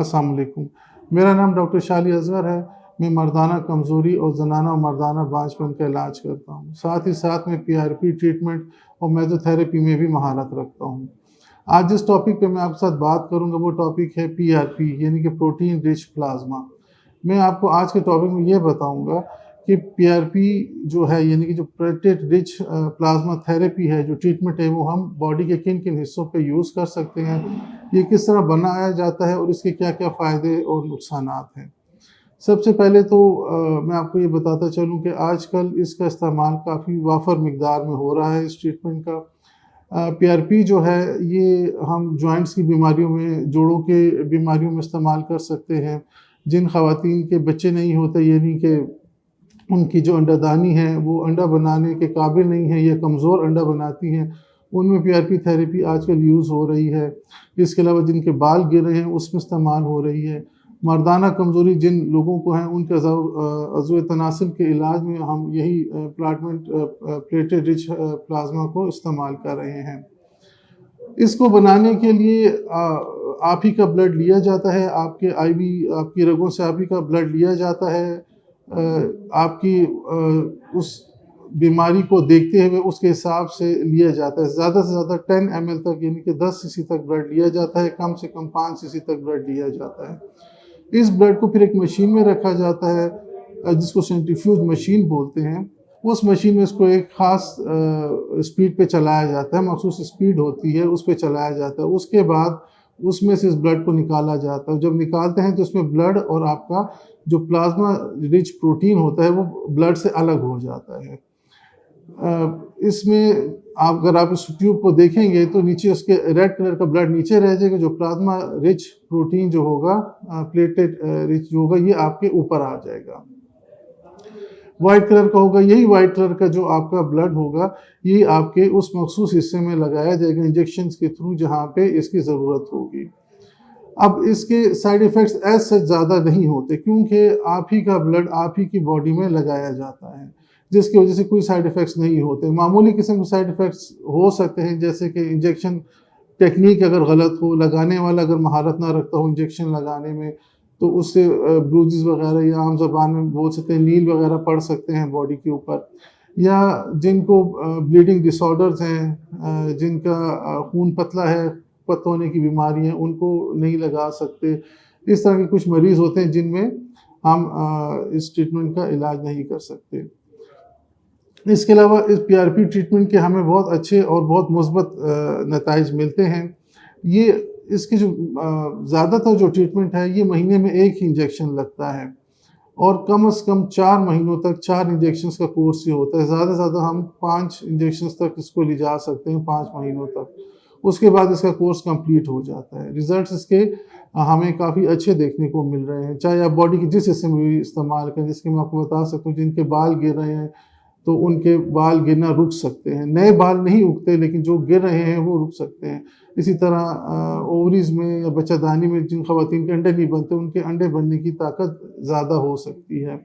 अस्सलाम वालेकुम। मेरा नाम डॉक्टर शाली असगर है। मैं मर्दाना कमज़ोरी और ज़नाना और मर्दाना बांझपन का इलाज करता हूँ। साथ ही साथ मैं पीआरपी ट्रीटमेंट और मेसोथेरेपी में भी महारत रखता हूँ। आज जिस टॉपिक पे मैं आपके साथ बात करूँगा वो टॉपिक है पीआरपी यानी कि प्रोटीन रिच प्लाज़्मा। मैं आपको आज के टॉपिक में ये बताऊँगा कि पीआरपी जो है यानी कि जो प्रोटीन रिच प्लाज़्मा थेरेपी है, जो ट्रीटमेंट है, वो हम बॉडी के किन-किन हिस्सों पे यूज़ कर सकते हैं, ये किस तरह बनाया जाता है और इसके क्या-क्या फ़ायदे और नुकसानात हैं। सबसे पहले तो मैं आपको ये बताता चलूँ कि आजकल इसका इस्तेमाल काफ़ी वाफ़र मिक़दार में हो रहा है इस ट्रीटमेंट का। पीआरपी जो है ये हम जॉइंट्स की बीमारियों में, जोड़ों के बीमारियों में इस्तेमाल कर सकते हैं। जिन ख़वातीन के बच्चे नहीं होते यानी कि उनकी जो अंडादानी है वो अंडा बनाने के काबिल नहीं है या कमज़ोर अंडा बनाती हैं, उनमें पीआरपी थेरेपी आजकल यूज़ हो रही है। इसके अलावा जिनके बाल गिर रहे हैं उसमें इस्तेमाल हो रही है। मर्दाना कमज़ोरी जिन लोगों को है उनके अज़्व तनासिल के इलाज में हम यही प्लेटेड रिच प्लाज़्मा को इस्तेमाल कर रहे हैं। इसको बनाने के लिए आप ही का ब्लड लिया जाता है, आपके आईवी आपकी रगों से आप ही का ब्लड लिया जाता है। आपकी उस बीमारी को देखते हुए उसके हिसाब से लिया जाता है। ज़्यादा से ज़्यादा 10 ml तक यानी कि 10 सीसी तक ब्लड लिया जाता है, कम से कम 5 सीसी तक ब्लड लिया जाता है। इस ब्लड को फिर एक मशीन में रखा जाता है जिसको सेंट्रीफ्यूज मशीन बोलते हैं। उस मशीन में इसको एक ख़ास स्पीड पे चलाया जाता है, मख़सूस स्पीड होती है, उस पे चलाया जाता है। उसके बाद उसमें से इस ब्लड को निकाला जाता है। जब निकालते हैं तो उसमें ब्लड और आपका जो प्लाज़्मा रिच प्रोटीन होता है वो ब्लड से अलग हो जाता है। इसमें अगर आप इस ट्यूब को देखेंगे तो नीचे उसके रेड कलर का ब्लड नीचे रह जाएगा, जो प्लाज़्मा रिच प्रोटीन जो होगा प्लेटेड रिच जो होगा ये आपके ऊपर आ जाएगा। वाइट कलर का होगा, यही वाइट कलर का जो आपका ब्लड होगा ये आपके उस मख़सूस हिस्से में लगाया जाएगा इंजेक्शंस के थ्रू जहाँ पे इसकी ज़रूरत होगी। अब इसके साइड इफ़ेक्ट्स एज़ सच ज़्यादा नहीं होते क्योंकि आप ही का ब्लड आप ही की बॉडी में लगाया जाता है, जिसकी वजह से कोई साइड इफ़ेक्ट्स नहीं होते। मामूली किस्म के साइड इफ़ेक्ट्स हो सकते हैं जैसे कि इंजेक्शन टेक्नीक अगर गलत हो, लगाने वाला अगर महारत ना रखता हो इंजेक्शन लगाने में, तो उससे ब्रूजेस वगैरह या आम ज़बान में बोल सकते हैं नील वगैरह पड़ सकते हैं बॉडी के ऊपर। या जिनको ब्लीडिंग डिसऑर्डर्स हैं, जिनका खून पतला है, पतले होने की बीमारी है, उनको नहीं लगा सकते। इस तरह के कुछ मरीज़ होते हैं जिनमें हम इस ट्रीटमेंट का इलाज नहीं कर सकते। इसके अलावा इस पीआरपी ट्रीटमेंट के हमें बहुत अच्छे और बहुत मुस्बत नताइज मिलते हैं। ये इसकी जो ज़्यादातर जो ट्रीटमेंट है ये महीने में 1 ही इंजेक्शन लगता है और कम से कम 4 महीनों तक 4 इंजेक्शंस का कोर्स ये होता है। ज़्यादा से ज़्यादा हम 5 इंजेक्शंस तक इसको ले जा सकते हैं 5 महीनों तक। उसके बाद इसका कोर्स कंप्लीट हो जाता है। रिज़ल्ट्स इसके हमें काफ़ी अच्छे देखने को मिल रहे हैं। चाहे आप बॉडी के जिस हिस्से में भी इस्तेमाल करें, जैसे कि मैं आपको बता सकता हूँ जिनके बाल गिर रहे हैं तो उनके बाल गिरना रुक सकते हैं। नए बाल नहीं उगते लेकिन जो गिर रहे हैं वो रुक सकते हैं। इसी तरह ओवरीज़ में या बच्चादानी में जिन ख़वातीन के अंडे नहीं बनते उनके अंडे बनने की ताकत ज़्यादा हो सकती है।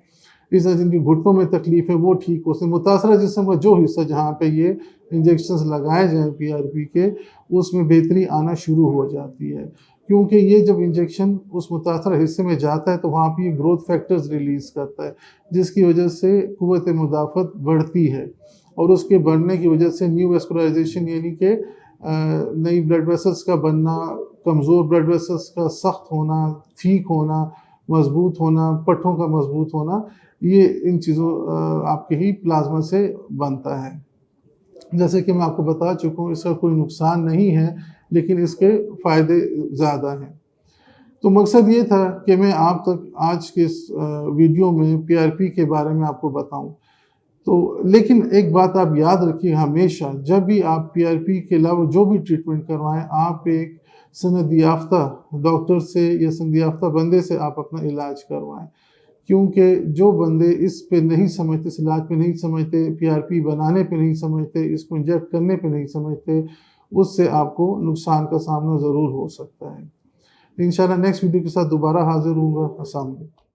इस तरह जिनकी घुटनों में तकलीफ़ है वो ठीक हो सकती है। मुतासरा जिस्म का जो हिस्सा जहाँ पे ये इंजेक्शंस लगाए जाएँ पीआरपी के, उसमें बेहतरी आना शुरू हो जाती है। क्योंकि ये जब इंजेक्शन उस मुतासरा हिस्से में जाता है तो वहाँ पे ये ग्रोथ फैक्टर्स रिलीज़ करता है, जिसकी वजह से क़ुव्वत मुदाफ़त बढ़ती है और उसके बढ़ने की वजह से न्यू वैस्कुलराइज़ेशन यानी कि नई ब्लड वेसल्स का बनना, कमज़ोर ब्लड वेसल्स का सख्त होना, ठीक होना, मज़बूत होना, पट्ठों का मज़बूत होना, ये इन चीज़ों आपके ही प्लाज़्मा से बनता है। जैसे कि मैं आपको बता चुका हूँ इसका कोई नुकसान नहीं है, लेकिन इसके फ़ायदे ज़्यादा हैं। तो मकसद ये था कि मैं आप तक आज के इस वीडियो में पीआरपी के बारे में आपको बताऊँ। तो लेकिन एक बात आप याद रखिए हमेशा जब भी आप पीआरपी के अलावा जो भी ट्रीटमेंट करवाएँ, आप एक सनद याफ़्ता डॉक्टर से या सनद याफ़्ता बंदे से आप अपना इलाज करवाएँ। क्योंकि जो बंदे इस पे नहीं समझते, इस इलाज पे नहीं समझते, पीआरपी बनाने पे नहीं समझते, इसको इंजेक्ट करने पे नहीं समझते, उससे आपको नुकसान का सामना ज़रूर हो सकता है। इंशाल्लाह नेक्स्ट वीडियो के साथ दोबारा हाज़िर होऊँगा। अस्सलाम वालेकुम।